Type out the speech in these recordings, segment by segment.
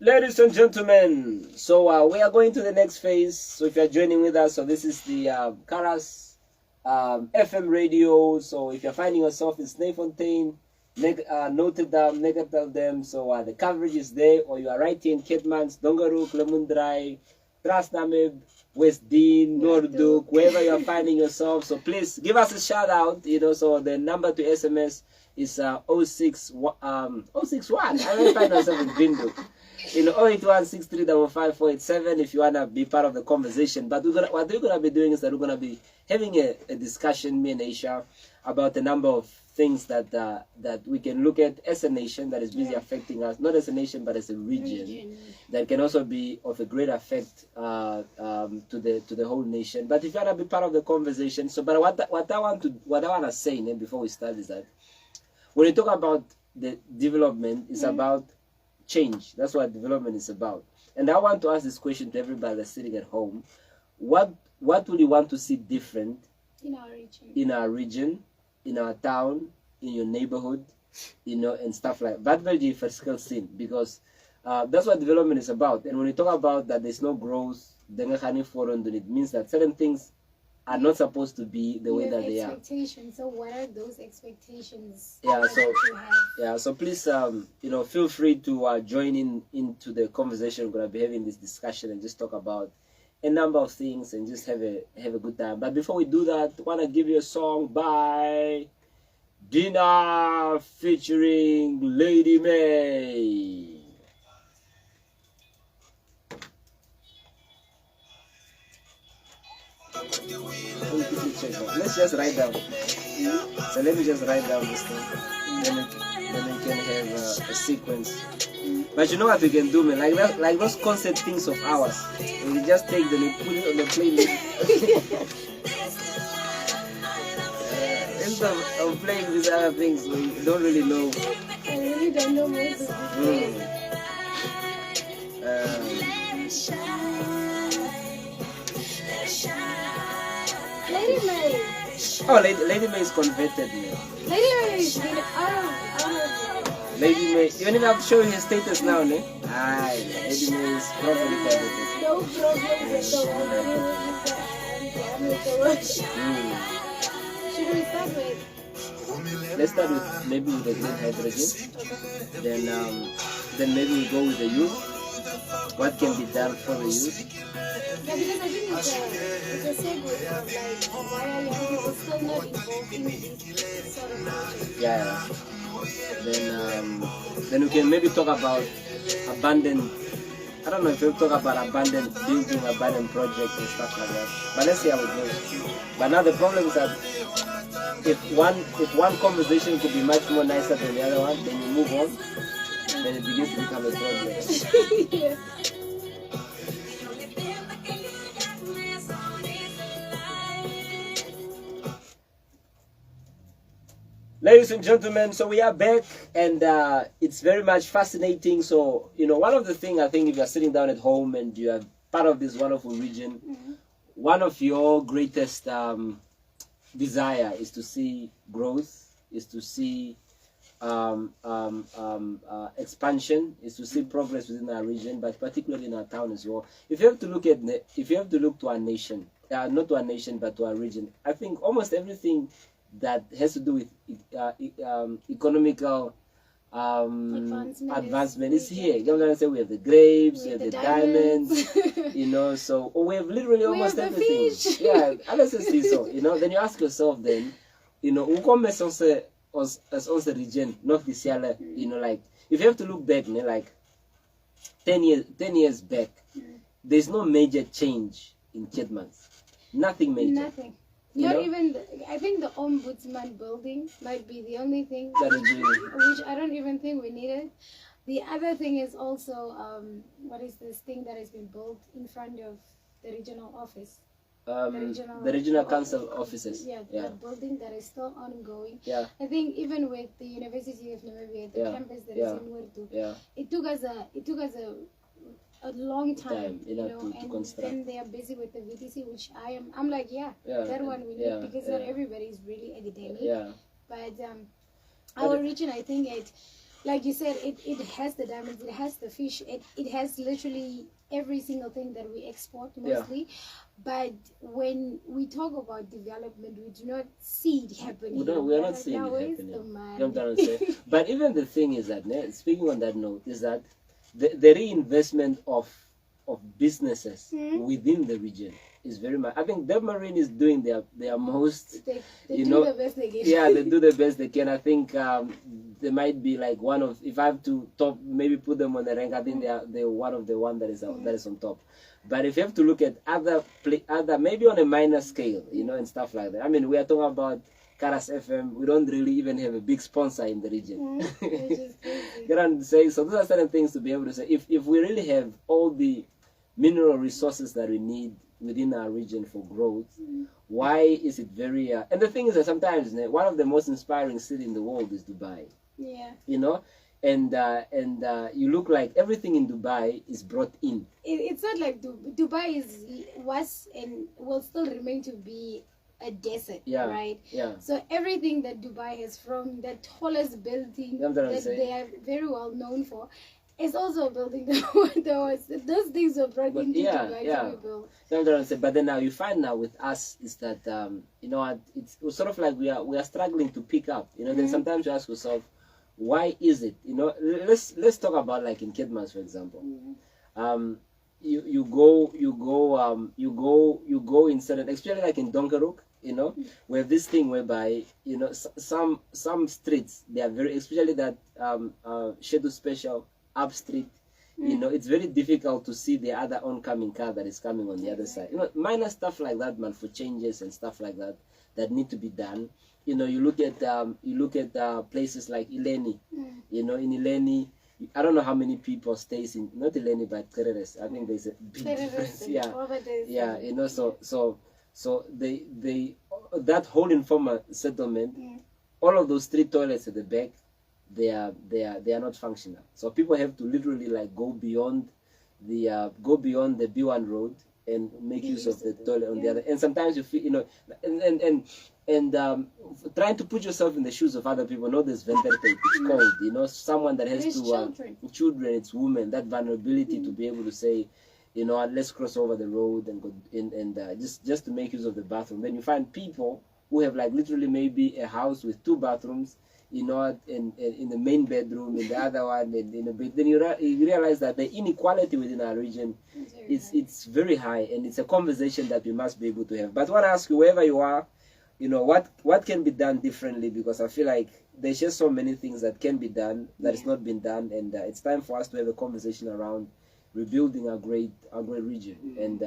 Ladies and gentlemen, so we are going to the next phase. So if you're joining with us, so this is the Kharas FM radio. So if you're finding yourself in Sneyfontein, Notre Dame, Negataldem, so the coverage is there, or you are right here in Ketmans, Dongaruk, Lemundrai, Trasnamib, West Dean, Norduk, wherever you are finding yourself. So please give us a shout out, so the number to SMS is 061. I don't find myself in Bindu. 081635547 if you want to be part of the conversation. But what we're going to be doing is that we're going to be having a discussion, me and Aisha, about a number of things that that we can look at as a nation that is busy affecting us, not as a nation but as a region that can also be of a great effect to the whole nation. But if you want to be part of the conversation, so but what I want to say before we start is that when you talk about the development, it's about change. That's what development is about. And I want to ask this question to everybody that's sitting at home: what would you want to see different in our region, in our town, in your neighborhood, and stuff like that? Very physical scene, because that's what development is about. And when you talk about that there's no growth, then it means that certain things are not supposed to be the way that they are. So what are those expectations? So please feel free to join into the conversation. We're gonna be having this discussion and just talk about a number of things and just have a good time. But before we do that, I wanna give you a song by Dina featuring Lady May. Let's just write down. So let me just write down this thing. Then we can have a sequence. But you know what we can do, man? Like those concept things of ours. We just take them and put it on the playlist. Instead of playing these other things, we don't really know. I really don't know most of the Lady May. Oh, Lady May is converted now. Lady May is really out of Lady May, even if I'm showing his status now, ne? Aye, Lady May is properly converted. No problem with Should we start with? Let's start with maybe with the green hydrogen. Then maybe we go with the youth. What can be done for the youth? Yeah, because I think it's a segue of why are young people still not involved in this sort of project? Yeah. Then we can maybe talk about abandoned. I don't know if we'll talk about abandoned building, abandoned projects and stuff like that. But let's see how it goes. But now the problem is that if one conversation could be much more nicer than the other one, then you move on, then it begins to become a problem. Yeah. Ladies and gentlemen, so we are back, and it's very much fascinating. So, one of the things I think, if you're sitting down at home and you are part of this wonderful region, one of your greatest desire is to see growth, is to see expansion, is to see progress within our region, but particularly in our town as well. If you have to look to our nation, not to our nation, but to our region, I think almost everything that has to do with economical advancement is here. You know what I'm saying? We have the grapes, we have the diamonds, so we have literally almost everything. Fish. Yeah, honestly, so then you ask yourself, then, as also region, not this year, like if you have to look back, like 10 years back, there's no major change in Ketmans. Nothing major. Nothing. Not even, I think the Ombudsman building might be the only thing which I don't even think we needed. The other thing is also, what is this thing that has been built in front of the regional office? The regional council offices. Yeah, the building that is still ongoing. Yeah. I think even with the University of Namibia, the campus that is in Wurtu, it took us a long time, to construct. Then they are busy with the VTC, which I'm like, that one we need, because not everybody is really academic. Yeah. But our region, I think like you said, it has the diamonds, it has the fish, it has literally every single thing that we export mostly. Yeah. But when we talk about development, we do not see it happening. We are not seeing it happening. But even the thing is that, speaking on that note, is that the reinvestment of businesses within the region is very much. I think Deb Marine is doing their most. They do the best they can. Yeah, they do the best they can. I think they might be like one of. If I have to maybe put them on the rank, I think they're one of the one that is on top. But if you have to look at other maybe on a minor scale, and stuff like that. I mean, we are talking about Kharas FM. We don't really even have a big sponsor in the region. Which is crazy. You know what I'm saying? So those are certain things to be able to say. If we really have all the mineral resources that we need within our region for growth, why is it very and the thing is that sometimes one of the most inspiring cities in the world is Dubai. Yeah. And you look like everything in Dubai is brought in. It's not like Dubai was and will still remain to be a desert, right? Yeah. So everything that Dubai has, from the tallest building that they are very well known for, is also a building those things were brought into Dubai to be built. But then now you find with us is that it's sort of like we are struggling to pick up. Then sometimes you ask yourself, why is it? Let's talk about like in Kidmans, for example. You go in certain, especially like in Donkerhoek, we have this thing whereby some streets, they are very, especially that Schedule Special up street, it's very difficult to see the other oncoming car that is coming on the other side. Minor stuff like that, man, for changes and stuff like that need to be done. You look at places like Ileni. In Ileni, I don't know how many people stays in, not Ileni but Kharas. I think there's a big difference. So they that whole informal settlement, all of those 3 toilets at the back, they are not functional. So people have to literally like go beyond the B1 road and make use of the toilet on the other. And sometimes you feel, and trying to put yourself in the shoes of other people. Know this vendor tape, it's cold. Someone that has children, it's women. That vulnerability to be able to say, let's cross over the road and go and just to make use of the bathroom. Then you find people who have like literally maybe a house with 2 bathrooms, in the main bedroom, in the other one, and in a bed. Then you realize that the inequality within our region it's very high, and it's a conversation that we must be able to have. But I want to ask you, wherever you are, what can be done differently? Because I feel like there's just so many things that can be done that is not been done, and it's time for us to have a conversation around rebuilding our great region. And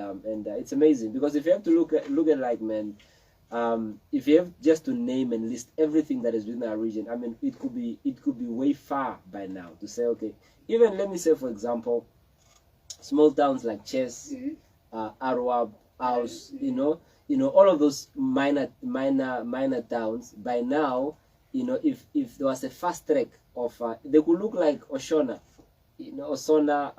it's amazing, because if you have to look at like, man, if you have just to name and list everything that is within our region, I mean, it could be way far by now to say, okay, even let me say, for example, small towns like Chess, Arwab, House, all of those minor towns. By now, if there was a fast track of, they could look like Oshona, Osona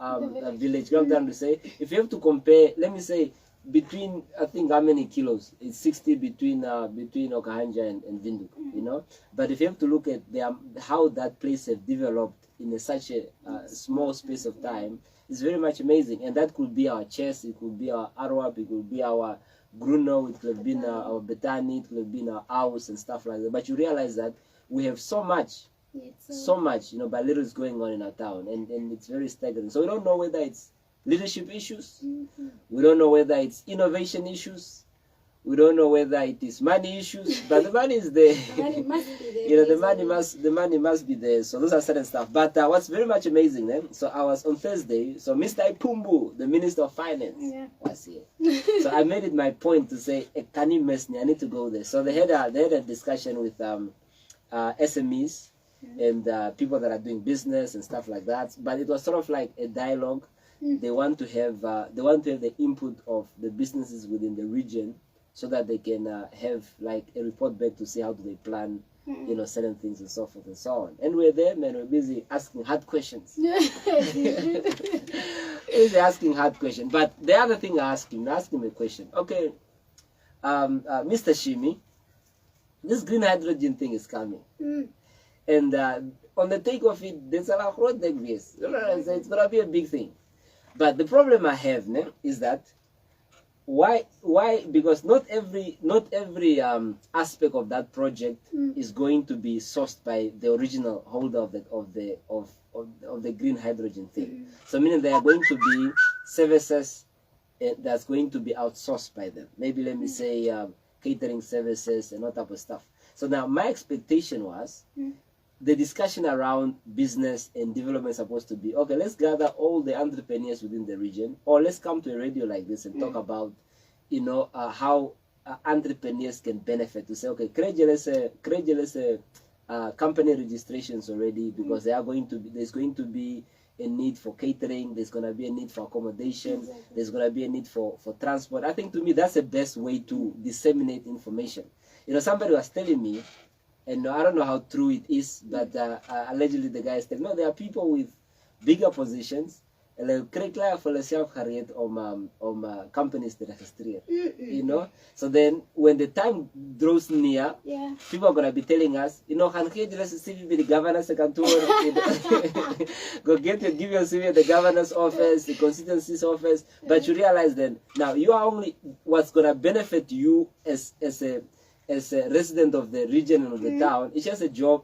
village. You know what I'm trying to say? If you have to compare, let me say, between, I think, how many kilos? It's 60 between Okahanja and Vinduk, But if you have to look at how that place have developed in such a small space of time, it's very much amazing. And that could be our Chess, it could be our Arwap, it could be our Gruno, it could have been our Betani, it could have been our Aus and stuff like that. But you realize that we have so much, but little is going on in our town, and it's very staggering. So we don't know whether it's leadership issues, we don't know whether it's innovation issues, we don't know whether it is money issues, but the money is there. The money must be there. the money must be there. So those are certain stuff. But what's very much amazing then, so I was on Thursday, so Mr. Ipumbu, the Minister of Finance, was here. So I made it my point to say, Kani Mesni, I need to go there. So they had a discussion with SMEs and people that are doing business and stuff like that. But it was sort of like a dialogue. They want to have the input of the businesses within the region, so that they can have like a report back to see how do they plan, certain things and so forth and so on. And we're there, man. We're busy asking hard questions. Busy asking hard questions. But the other thing I asked him a question. Okay, Mr. Shimi, this green hydrogen thing is coming, and on the take of it, there's a lot of yes. It's gonna be a big thing. But the problem I have now is that why because not every aspect of that project is going to be sourced by the original holder of the green hydrogen thing. So meaning there are going to be services that's going to be outsourced by them. Maybe let me say catering services and all type of stuff. So now my expectation was the discussion around business and development is supposed to be, okay, let's gather all the entrepreneurs within the region, or let's come to a radio like this and talk about, you know, how entrepreneurs can benefit. To say, okay, create company registrations already, because there's going to be a need for catering, there's going to be a need for accommodation, there's going to be a need for transport. I think to me that's the best way to disseminate information. You know, somebody was telling me, and I don't know how true it is, but allegedly the guy said, no, there are people with bigger positions, companies to register, you know. So then when the time draws near, people are going to be telling us, you know, go get your give your CV at the governor's office, the constituency's office, but you realize then, now you are only, what's going to benefit you as a resident of the region and of the town, it's just a job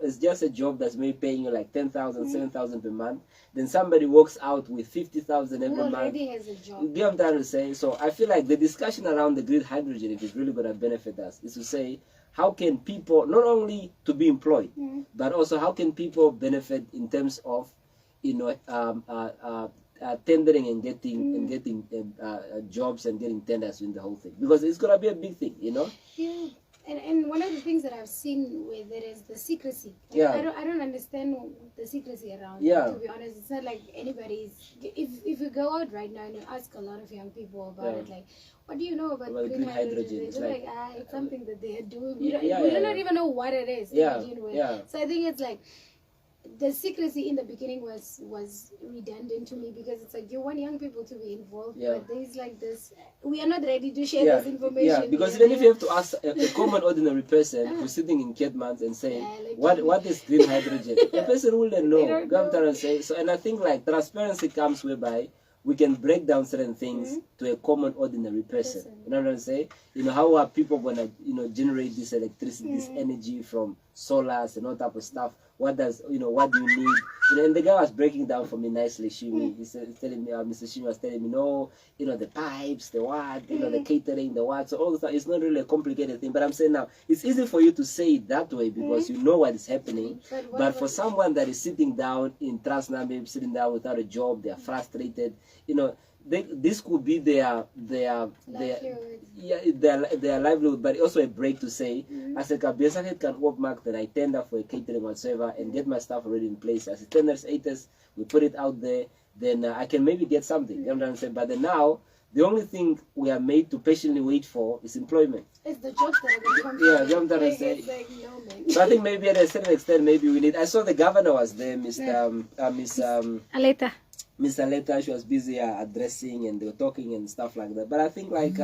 that's maybe paying you like 10,000, 7,000 per month. Then somebody walks out with 50,000 every month. Already has a job. You get what I'm trying to say? So I feel like the discussion around the green hydrogen, if it's really going to benefit us, is to say, how can people not only to be employed, but also how can people benefit in terms of, you know, tendering and getting jobs and getting tenders in the whole thing, because it's going to be a big thing, you know. Yeah. And one of the things that I've seen with it is the secrecy. I don't understand the secrecy around it, to be honest. It's not like anybody's... If you go out right now and you ask a lot of young people about it, like, what do you know about green hydrogen? It's like, it's something that they are doing. We do not even know what it is to begin with. So I think it's like, the secrecy in the beginning was redundant to me, because it's like you want young people to be involved, but there's like this, we are not ready to share this information. Because even if you have to ask a common ordinary person who's sitting in Ketmans and saying, like, what is green hydrogen? The person wouldn't know. So, and I think like transparency comes whereby we can break down certain things to a common ordinary person. You know what I'm saying? You know, how are people gonna, you know, generate this electricity, this energy from solars and all type of stuff? What does, you know, what do you need? You know, and the guy was breaking down for me nicely, Shimi. He's telling me, Mr. Shimi was telling me, no, you know, the pipes, the what, you know, the catering, the what. So all the stuff, it's not really a complicated thing. But I'm saying now, it's easy for you to say it that way because you know what is happening. But for someone that is sitting down in Transna, maybe sitting down without a job, they're frustrated, you know, this could be their livelihood, but also a break to say, as a Kabiasaket can work mark that I tender for a catering whatsoever and get my stuff already in place. As a tenders, haters, we put it out there, then I can maybe get something. You know what I'm saying? But then now, the only thing we are made to patiently wait for is employment. It's the jobs that are going to come. You know what I'm saying? Like, no, man. So I think maybe at a certain extent, maybe we need. I saw the governor was there, Miss Aleta. Miss Aleta, she was busy addressing and they were talking and stuff like that. But I think like,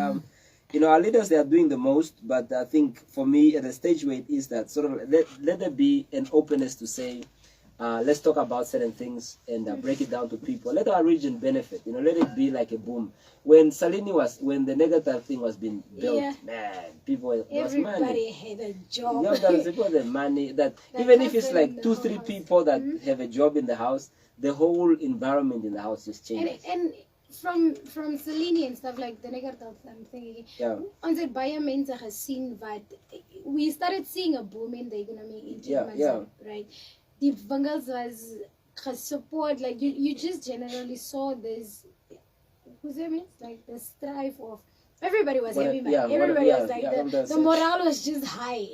you know, our leaders, they are doing the most. But I think for me, at the stage where it is that sort of let there be an openness to say, let's talk about certain things and break it down to people. Let our region benefit. You know, let it be like a boom. When the negative thing was being built, man, everybody had a job. You know, people had the money that even if it's like 2-3 people that have a job in the house, the whole environment in the house just changes. And from Selene and stuff like the negative thing, on the biomensa has seen that we started seeing a boom in the economy in Germany, right? The Bengals was support, like you just generally saw this, like the strife of everybody was happy, man. Everybody was like the morale was just high,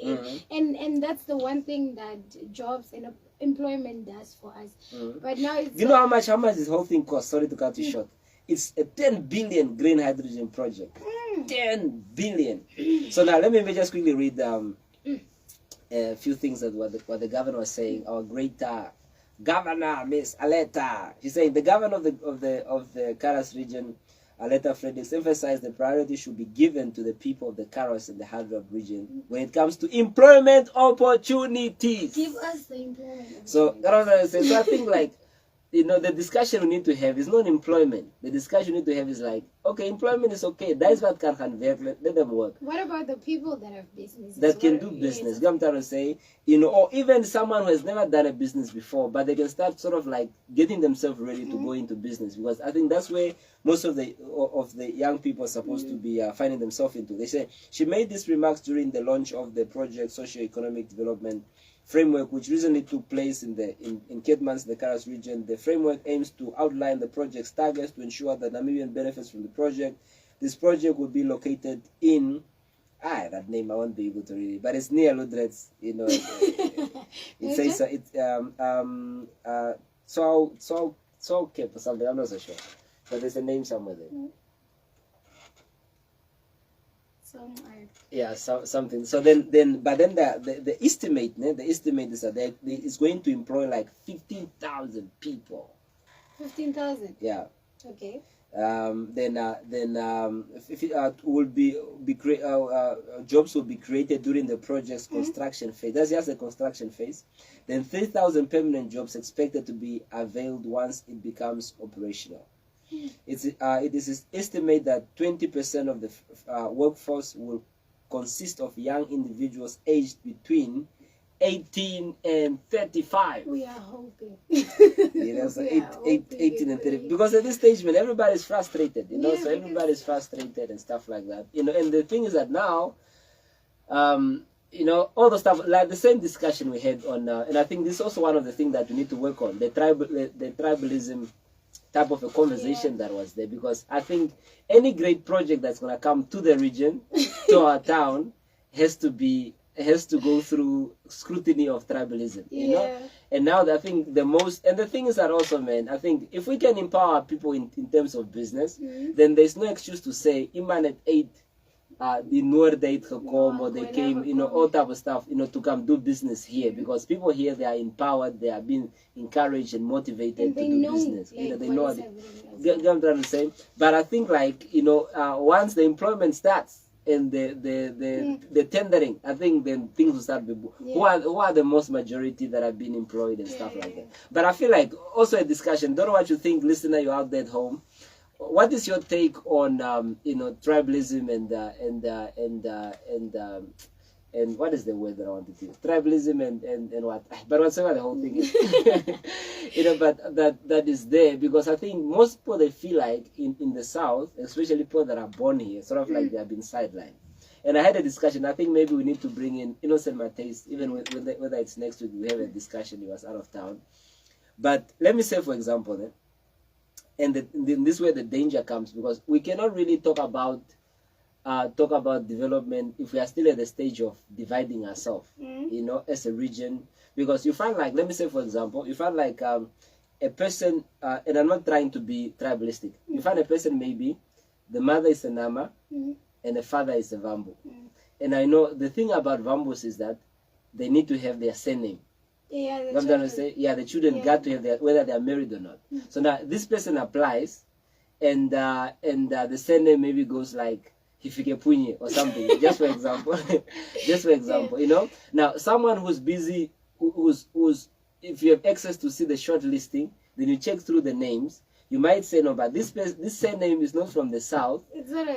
and that's the one thing that jobs and employment does for us. But now it's you know how much this whole thing costs? Sorry to cut you short. It's a 10 billion green hydrogen project. 10 billion. So now let me just quickly read a few things that what the governor was saying. Our great governor, Miss Aleta, she's saying the governor of the Kharas region Aleta Fredericks emphasized the priority should be given to the people of the Kharas and the Hadrog region when it comes to employment opportunities. Give us the employment. So that's what I say. So I think like, you know, the discussion we need to have is not employment. The discussion we need to have is like, okay, employment is okay. That is what can convert. Let them work. What about the people that have businesses? That can do business. I'm trying to say, you know, or even someone who has never done a business before, but they can start sort of like getting themselves ready to go into business, because I think that's where most of the young people are supposed to be finding themselves into. They say she made these remarks during the launch of the project Socio-Economic Development Framework, which recently took place in Keetmans, the Kharas region. The framework aims to outline the project's targets to ensure that Namibian benefits from the project. This project will be located in that name I won't be able to read it, but it's near Ludretz, you know. It says so Cape or something, I'm not so sure. But there's a name somewhere there. Yeah, something. So then the estimate, the estimate is that it's going to employ like 15,000 people. 15,000. Yeah. Okay. Jobs will be created during the project's construction phase. That's just the construction phase. Then 3,000 permanent jobs expected to be availed once it becomes operational. It is estimated that 20% of the workforce will consist of young individuals aged between 18 and 35. We are hoping. You know, so 18 and 30. Because at this stage, man, everybody's frustrated, you know, so everybody's frustrated and stuff like that. You know, and the thing is that now, you know, all the stuff, like the same discussion we had on, and I think this is also one of the things that we need to work on, the tribalism type of a conversation that was there, because I think any great project that's going to come to the region, to our town, has to go through scrutiny of tribalism, you know. And now I think the most, and the thing is that also, man, I think if we can empower people in terms of business, then there's no excuse to say Iman at 8 the Noordheid gekom, or they came, you know, all type of stuff, you know, to come do business here, because people here, they are empowered, they are being encouraged and motivated to do business. Like, you know, they know what I'm trying to say. But I think, like, you know, once the employment starts and the tendering, I think then things will start. Who are the most majority that have been employed and stuff like that. But I feel like also a discussion. Don't know what you think, listener. You out there at home. What is your take on you know, tribalism and what is the word that I wanted to use? Tribalism and what? But whatever the whole thing is, you know. But that is there, because I think most people, they feel like in the South, especially people that are born here, sort of like they have been sidelined. And I had a discussion. I think maybe we need to bring in Innocent Mateus, even whether it's next week. We have a discussion. He was out of town. But let me say, for example, and this is where the danger comes, because we cannot really talk about development if we are still at the stage of dividing ourselves, you know, as a region. Because you find, like, let me say, for example, you find like a person, and I'm not trying to be tribalistic, you find a person, maybe the mother is a Nama and the father is a Vambu. And I know the thing about Vambus is that they need to have their surname. Yeah, the children got to have their, whether they are married or not. So now this person applies, and the surname maybe goes like Hifike Punye or something. Just for example, you know. Now someone who's busy, who's if you have access to see the short listing, then you check through the names. You might say, no, but this surname is not from the South. It's not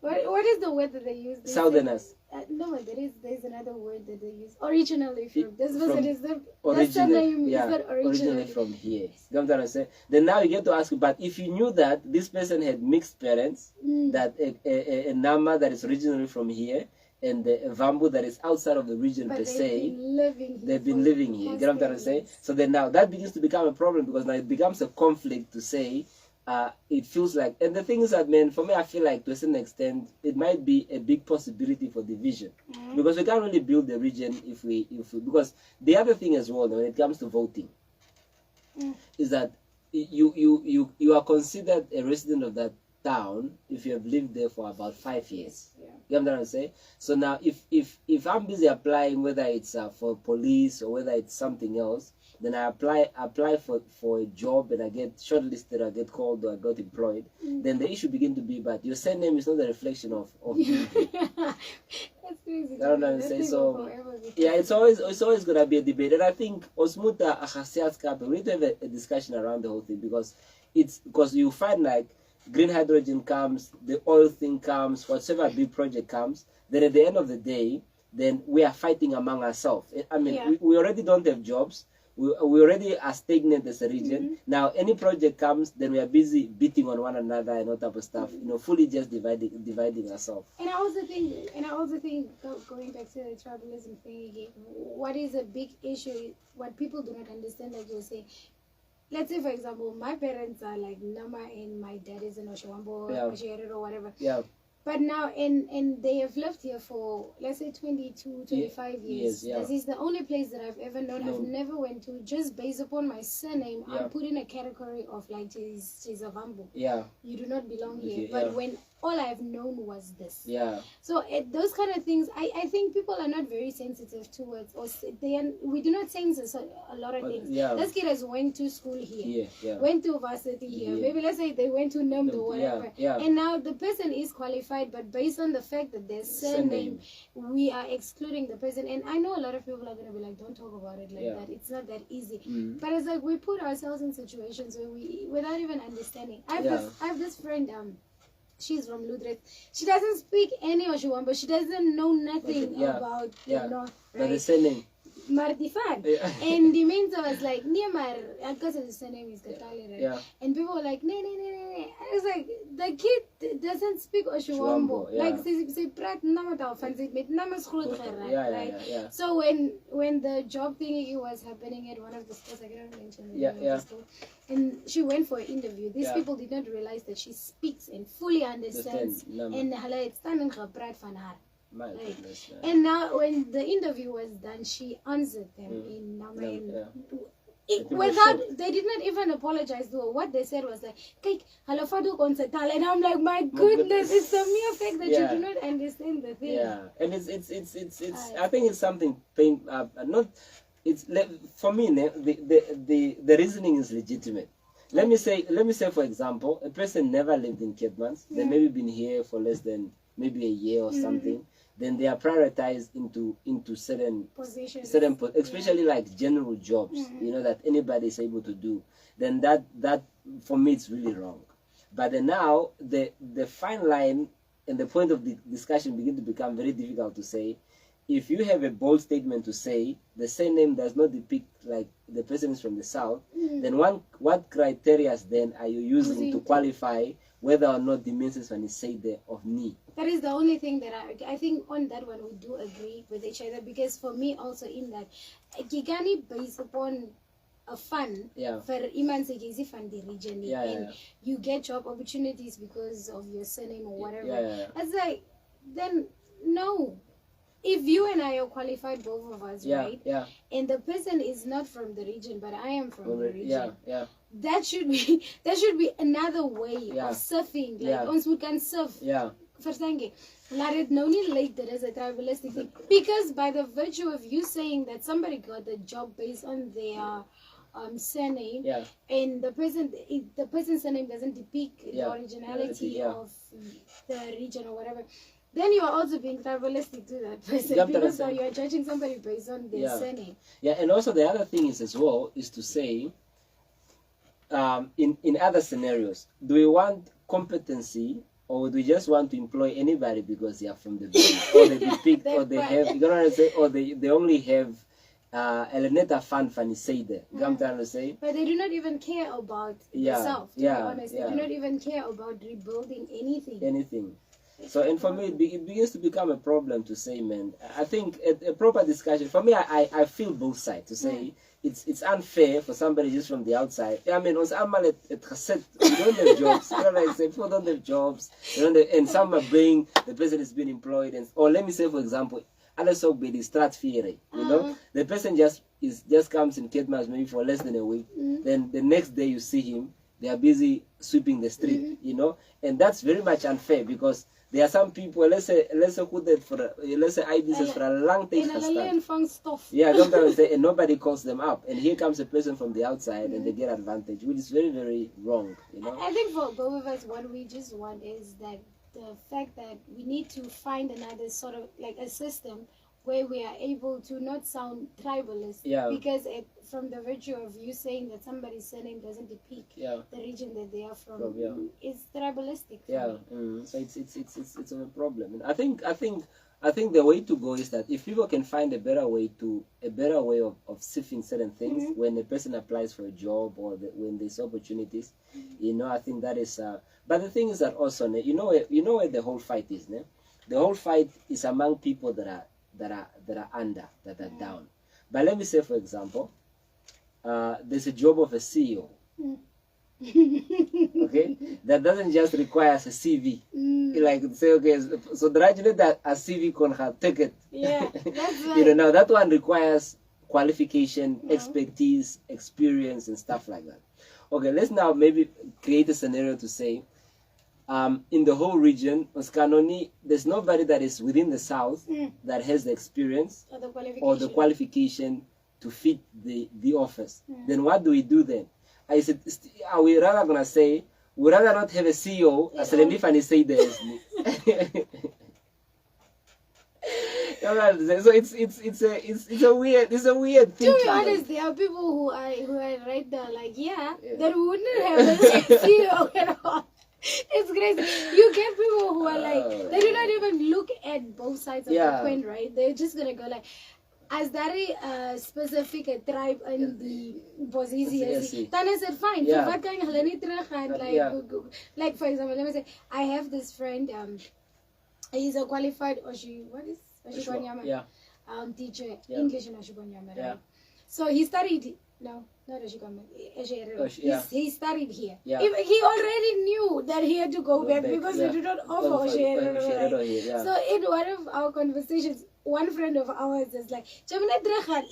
what is the word that they use? Southerners. No, there's another word that they use. Originally from this person is the originally from here. You know what I'm trying to say? Then now you get to ask, but if you knew that this person had mixed parents, that a Nama that is originally from here, and a Vambu that is outside of the region per se, they've been living here. You get what I'm trying to say? So then now that begins to become a problem, because now it becomes a conflict to say, it feels like, and the thing is that, man, for me, I feel like to a certain extent, it might be a big possibility for division, because we can't really build the region if we, because the other thing as well, when it comes to voting, is that you are considered a resident of that town if you have lived there for about 5 years. You know what I'm trying to say? So now, if I'm busy applying, whether it's for police or whether it's something else, then I apply for a job and I get shortlisted, I get called, or I got employed, then the issue begin to be, but your surname is not a reflection of you. That's crazy. I don't know what to say. So yeah, it's always gonna be a debate, and I think Osmuta Achasiatska, we need to have a discussion around the whole thing, because you find like green hydrogen comes, the oil thing comes, whatever big project comes, then at the end of the day, then we are fighting among ourselves. I mean, we already don't have jobs. We already are stagnant as a region. Now, any project comes, then we are busy beating on one another and all type of stuff. Fully just dividing ourselves. And I also think, going back to the tribalism thing again, what is a big issue, what people do not understand, like you say. Let's say, for example, my parents are like Nama and my dad is in Oshiwambo or whatever. Yeah. But now, and they have lived here for, let's say, 22, 25 years. Yeah. This is the only place that I've ever known. I've never went to, just based upon my surname, I'm put in a category of like, she's a Vambo. Yeah. You do not belong here. But when all I've known was this. Yeah. So those kind of things, I think people are not very sensitive towards, or we do not censor a lot of things. Yeah. Let's get us went to school here, went to varsity here. Maybe let's say they went to NUMD or whatever. And now the person is qualified, but based on the fact that their surname, we are excluding the person. And I know a lot of people are going to be like, don't talk about it like that. It's not that easy. But it's like we put ourselves in situations where without even understanding. I have this friend, she's from Ludret. She doesn't speak any Oshiwambo. She doesn't know nothing about the North. Right? But the surname. Martifan. And the means I was like, Niamar, because his surname is Katali, right? Yeah. And people were like, nee. I was like, the kid doesn't speak Oshiwambo. Like, say, prat namata fancy met namas right? So when the job thing was happening at one of the schools, I cannot mention the name of the school, and she went for an interview. These people did not realize that she speaks and fully understands. And it's standing her prat van haar. Right. And now when the interview was done, she answered them in Nama. Without, they did not even apologize to her. What they said was like, "Kijk, halafadu konsetal," and I'm like, my goodness, it's the mere fact that you do not understand the thing. Yeah, and it's I think it's something not. It's for me. The reasoning is legitimate. Let me say, for example, a person never lived in Caitmans. They maybe been here for less than maybe a year or something. Then they are prioritized into certain positions, especially like general jobs, that anybody is able to do. Then that for me it's really wrong. But then now the fine line and the point of the discussion begin to become very difficult to say. If you have a bold statement to say the surname does not depict like the person is from the south, then what criteria then are you using to qualify whether or not the Mrs. one is said there of me? That is the only thing that I think on that one we do agree with each other, because for me also in that Gigani based upon a fund for Iman Fund the region and you get job opportunities because of your surname or whatever. That's like, then no. If you and I are qualified, both of us, right? Yeah. And the person is not from the region, but I am from the region. That should be another way of surfing. Like ons we can surf. Verstaan let it no need like that as a tribalistic thing. Because by the virtue of you saying that somebody got the job based on their surname, and the person's surname doesn't depict the originality of the region or whatever, then you are also being tribalistic to that person, because now you are judging somebody based on their surname. Yeah, and also the other thing is as well is to say, in other scenarios, do we want competency, or do we just want to employ anybody because they are from the village, or they depict, or they have, you know what I'm saying, or they only have Eleneta fan say there. You know what I'm trying to say? But they do not even care about themselves, to be honest. They do not even care about rebuilding anything. So, and for me, it begins to become a problem to say, man, I think a proper discussion, for me, I feel both sides, to say it's unfair for somebody just from the outside. I mean, on Amal at Khaset, we don't have jobs. You know what I say? People don't have jobs, and some are being, the person has been employed, or let me say, for example, also be the stratosphere, you know, the person just comes in Caitmans maybe for less than a week, then the next day you see him, they are busy sweeping the street, you know, and that's very much unfair, because There are some people, let's say who did for let's say I business for a long time. Stuff. Yeah, sometimes say, and nobody calls them up, and here comes a person from the outside, and they get advantage, which is very, very wrong. You know. I think for both of us, what we just want is that the fact that we need to find another sort of like a system where we are able to not sound tribalist, because from the virtue of you saying that somebody's surname doesn't depict the region that they are from, it's tribalistic. So it's a problem. And I think the way to go is that if people can find a better way of sifting certain things when a person applies for a job or when there's opportunities, you know, I think that is. But the thing is that also, you know where the whole fight is, ne? The whole fight is among people that are down. But let me say, for example, there's a job of a CEO. Okay, that doesn't just require a CV. Like say, okay, so gradually that a CV can have take it. Yeah, that's right. You know, now that one requires qualification, expertise, experience, and stuff like that. Okay, let's now maybe create a scenario to say, in the whole region, Oskanoni, there's nobody that is within the south that has the experience or the qualification to fit the office. Then what do we do then? I said, are we rather gonna say we rather not have a CEO as an and say this? So it's a weird thing. To be honest, there are people who are right there like that wouldn't have a CEO at all. It's crazy. You get people who are like, they do not even look at both sides of the coin, right? They're just gonna go like, as very specific a tribe in the position. Then I said, fine. Like for example, let me say, I have this friend. He's a qualified teacher, English in Oshibonyama, right? So he studied. No, not Oshibonyama. He studied here. He already knew that he had to go back because they do not offer Oshibonyama. So in one of our conversations, one friend of ours is like, that's not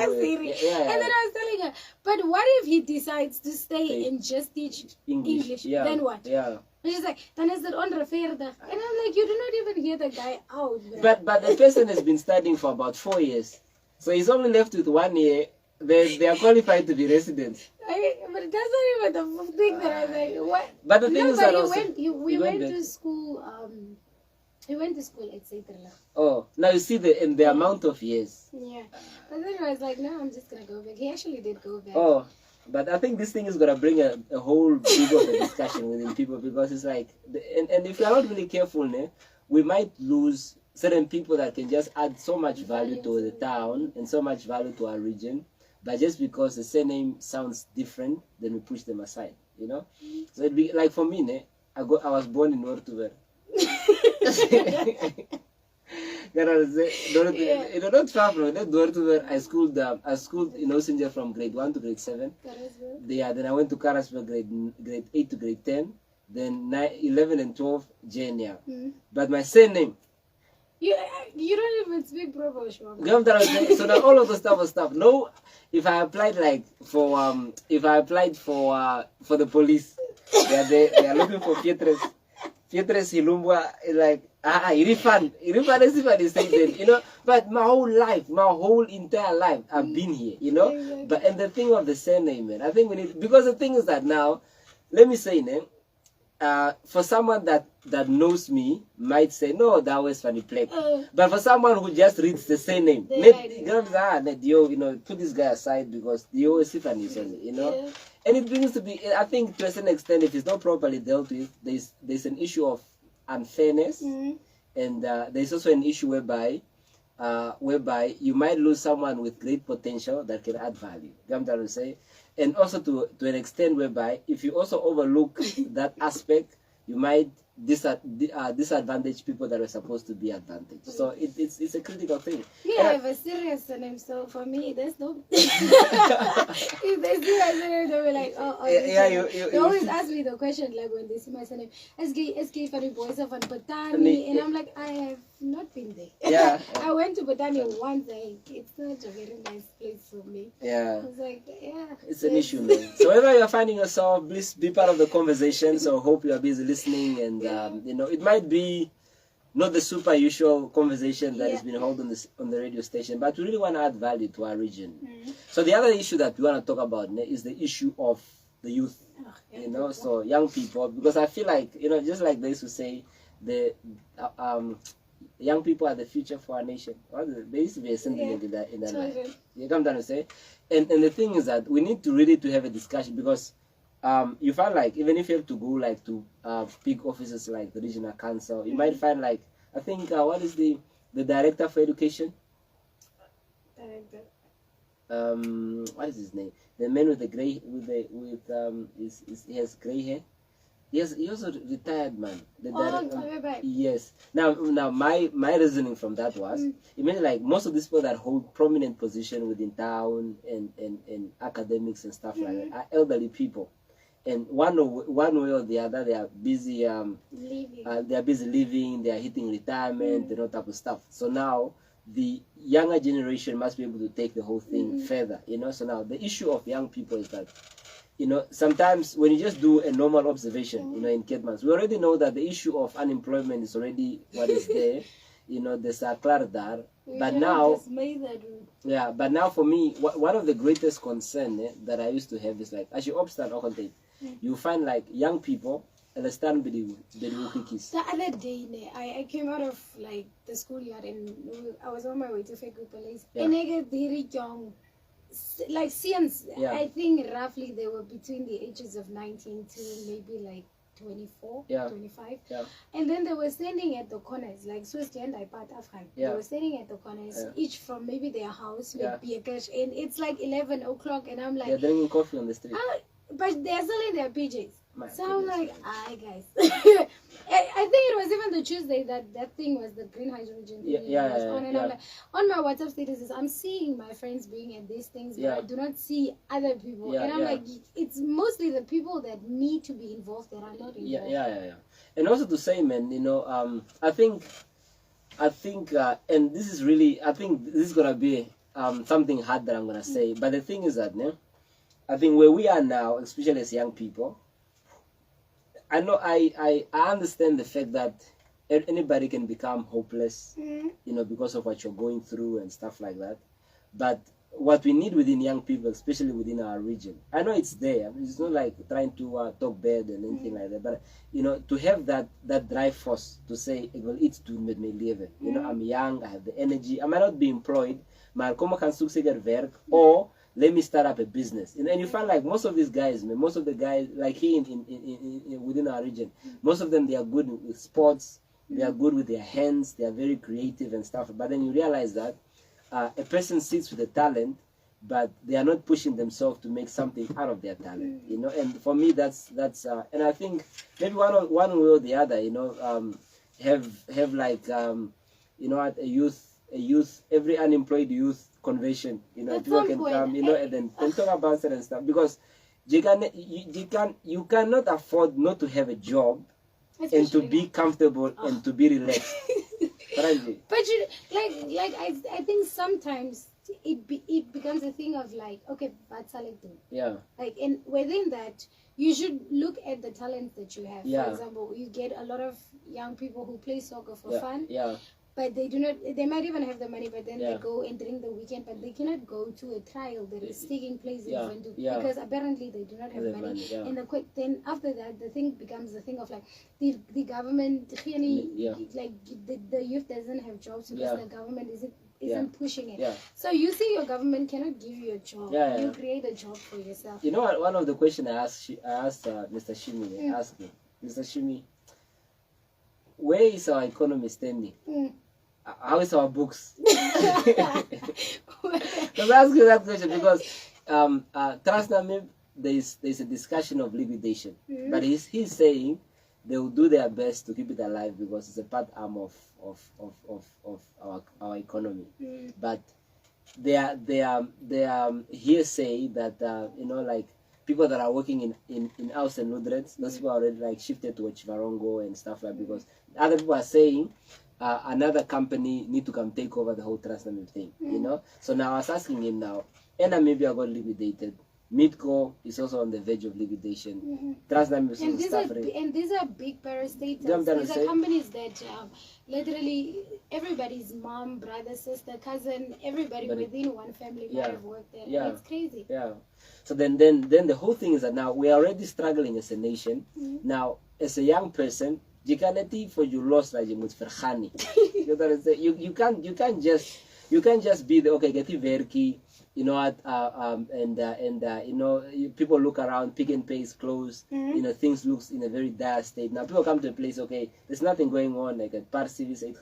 serious. And then I was telling her, but what if he decides to stay and just teach English? Then what? And she's like, then is that unfair? And I'm like, you do not even hear the guy out. Bro. But the person has been studying for about 4 years. So he's only left with 1 year. They are qualified to be residents. But that's not even the thing that I was like, what? But the thing is that we went to school. We went to school at Seitrala. Oh, now you see the amount of years. Yeah. But then I was like, no, I'm just going to go back. He actually did go back. Oh, but I think this thing is going to bring a whole big of a discussion within people, because it's like, and if we are not really careful, we might lose certain people that can just add so much value to the town and so much value to our region, but just because the surname sounds different, then we push them aside, you know? So it'd be like for me, I was born in Nortuver. Not far from that. I schooled in Osinja from grade 1 to grade 7. Then I went to Kharas for grade 8 to grade 10. Then 11 and 12 Jenia. But my surname. You don't even speak proper Shwam. So now all of the stuff was stuff. No, if I applied for the police, they are looking for Pietres Hilumbwa is like, Irifan is saying that, you know, but my whole entire life, I've been here, you know. Exactly. But and the thing of the surname, man, I think we need, because the thing is that now, let me say, for someone that knows me, might say, no, that was funny play. But for someone who just reads the surname, you know, put this guy aside because you always see funny, you know. Yeah. And it brings to be, I think, to a certain extent, if it's not properly dealt with, there's an issue of unfairness, and there's also an issue whereby you might lose someone with great potential that can add value. You know what I'm trying to say? And also to an extent whereby if you also overlook that aspect, you might disadvantage people that are supposed to be advantaged. So it's a critical thing. Yeah, I have a serious name, so for me, there's no. If they see my name, they'll be like, oh, They always ask me the question, like when they see my surname, SK for the boys of Botani, and I'm like, I have not been there. Yeah. I went to Botani once. It's not a very nice place for me. Yeah. I was like, yeah. It's an issue, man. So wherever you're finding yourself, please be part of the conversation. So hope you are busy listening, and it might be not the super usual conversation that has been held on the radio station, but we really want to add value to our region. So the other issue that we want to talk about is the issue of the youth. So young people, because I feel like just like they used to say, the young people are the future for our nation. There used to be a sentiment in that line. You come down and say, and the thing is that we need to really have a discussion, because you find like even if you have to go like to big offices like the regional council, you might find like, I think what is the director for education? What is his name? The man with the gray he has gray hair. He also retired, man. Yes. Now my reasoning from that was it means like most of these people that hold prominent position within town and academics and stuff like that are elderly people. And one way or the other, they are busy living. They are busy living. They are hitting retirement, and all type of stuff. So now the younger generation must be able to take the whole thing further. So now the issue of young people is that sometimes when you just do a normal observation, in Ketmans, we already know that the issue of unemployment is already what is there. There's a clar. But now, but now for me, one of the greatest concern that I used to have is like, as you observe, you find like young people understand the other day, I came out of like the schoolyard and I was on my way to Feku Police. And I get very young, like since I think roughly they were between the ages of 19 to maybe like 24, 25. And then they were standing at the corners, like Swiss and I part Afghan. They were standing at the corners, each from maybe their house with beer cash, and it's like 11 o'clock, and I'm like, they're drinking coffee on the street. But they're selling their PJs. So I'm like, guys. I think it was even the Tuesday that thing was the green hydrogen thing. I'm like, on my WhatsApp statuses, I'm seeing my friends being at these things, but I do not see other people. And I'm like, it's mostly the people that need to be involved that are not involved. And also to say, man, I think, and this is really, I think this is gonna be something hard that I'm gonna say. But the thing is that, I think where we are now, especially as young people, I know I understand the fact that anybody can become hopeless, because of what you're going through and stuff like that. But what we need within young people, especially within our region, I know it's there. It's not like trying to talk bad and anything like that. But to have that drive force to say, well, it's to make me live. I'm young, I have the energy. I might not be employed, but I can still work, or let me start up a business. And you find like most of these guys, most of the guys like here in within our region, most of them, they are good with sports, they are good with their hands, they are very creative and stuff. But then you realize that a person sits with a talent, but they are not pushing themselves to make something out of their talent. And for me, that's and I think maybe one way or the other, have like a youth, every unemployed youth convention, people can come, and then talk about certain stuff, because you cannot afford not to have a job, especially, and to be comfortable and to be relaxed. But I think sometimes it becomes a thing of like, okay, but like, and within that you should look at the talents that you have. For example, you get a lot of young people who play soccer for fun. But they do not, they might even have the money, but then they go and during the weekend, but they cannot go to a trial that is taking place in Vandu, because apparently they do not have money. And then after that, the thing becomes the thing of like, the government, like the youth doesn't have jobs because the government isn't pushing it. So you see your government cannot give you a job. You create a job for yourself. You know what, one of the questions I asked Mr. Shimi, I asked him, Mr. Shimi, where is our economy standing? How is our books? Because I ask you that question because trust me, there's a discussion of liquidation, but he's saying they will do their best to keep it alive because it's a part arm of our economy. But they are hearsay that like people that are working in Aus and Ludreds, those people are already like shifted to Chivarongo and stuff like because other people are saying another company need to come take over the whole Transnamib thing, you know. So now I was asking him now, and maybe I got liquidated. Midco is also on the verge of liquidation. Transnamib is also suffering. And these are big parastatals. These are companies that literally everybody's mom, brother, sister, cousin, everybody within one family might have worked there. Yeah. It's crazy. Yeah. So then the whole thing is that now we are already struggling as a nation. Now, as a young person, you can't for you lost like you must vergani. You can't just be the okay, get verki. You know what, you know, people look around, Pick and Pay is closed, you know, things looks in a very dire state. Now people come to a place, okay, there's nothing going on, like a parsivis, and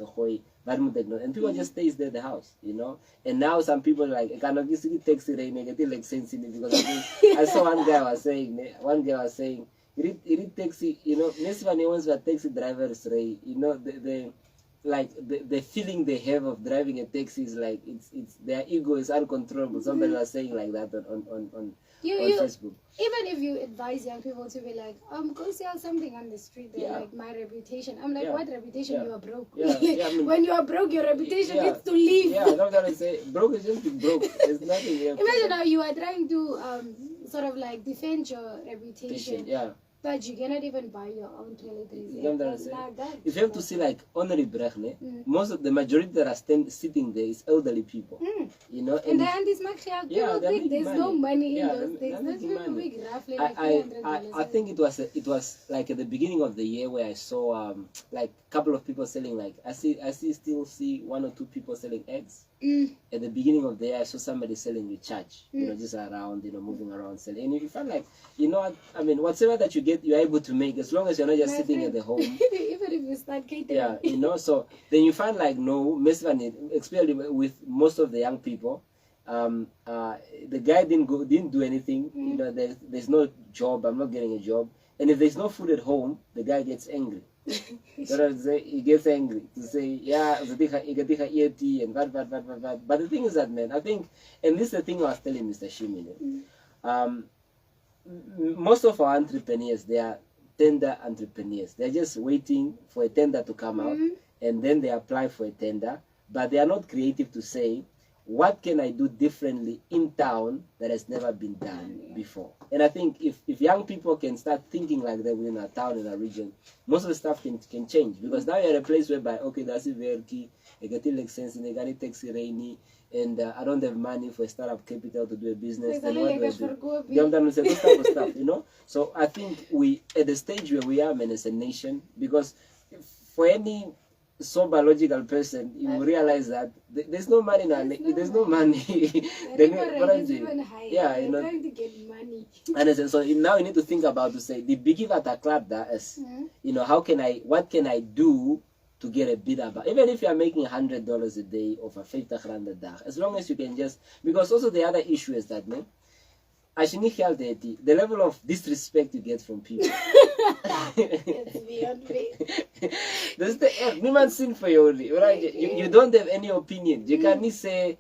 people just stays there at the house, you know. And now some people like, kind of used to text it, negative like sensitive, because I saw one guy was saying, you read taxi, you know, next one ones were taxi drivers, right? You know, the feeling they have of driving a taxi is like it's their ego is uncontrollable. Somebody was saying like that on Facebook. Even if you advise young people to be like, go sell something on the street, they're like, my reputation. I'm like, what reputation? You are broke. I mean, when you are broke, your reputation needs to leave. Yeah, I'm not gonna say broke is just broke. There's nothing. Imagine how you are trying to sort of like defend your reputation. But you cannot even buy your own toiletries. If you have to see like honorary Brechne, most of the majority that are sitting there is elderly people. You know, and people think there's no money in those things. Those people make roughly like I think it was like at the beginning of the year where I saw like a couple of people selling like I still see 1 or 2 people selling eggs. At the beginning of the year, I saw somebody selling with charge, you know, just around, you know, moving around selling. And you find like, you know what, I mean, whatever that you get, you're able to make, as long as you're not just sitting at the home. Even if you start catering. Yeah, you know, so then you find like, no, especially with most of the young people, the guy didn't do anything, you know, there's no job, I'm not getting a job. And if there's no food at home, the guy gets angry. So he gets angry to say, yeah, and but the thing is that, man, I think, and this is the thing I was telling Mr. Shimine, most of our entrepreneurs, they are tender entrepreneurs. They're just waiting for a tender to come out, and then they apply for a tender, but they are not creative to say, what can I do differently in town that has never been done before? And I think if young people can start thinking like that within a town and a region, most of the stuff can change. Because now you're at a place whereby, okay, that's a very key, I get like sense, and I got taxi rainy, and I don't have money for a startup capital to do a business. Then what do I do? Those type of stuff, you know? So I think we, at the stage where we are, man, as a nation, because for any sober logical person, you will realize that there's no money now. There's no money. Yeah, you know, trying to get money. And so now you need to think about to say the big at a club that is, you know, what can I do to get a bit about, even if you are making $100 a day or for 50 rand a day, as long as you can just, because also the other issue is that, man, the level of disrespect you get from people. It's beyond me. That's the end. Sin for you only, right? You don't have any opinion. You can't say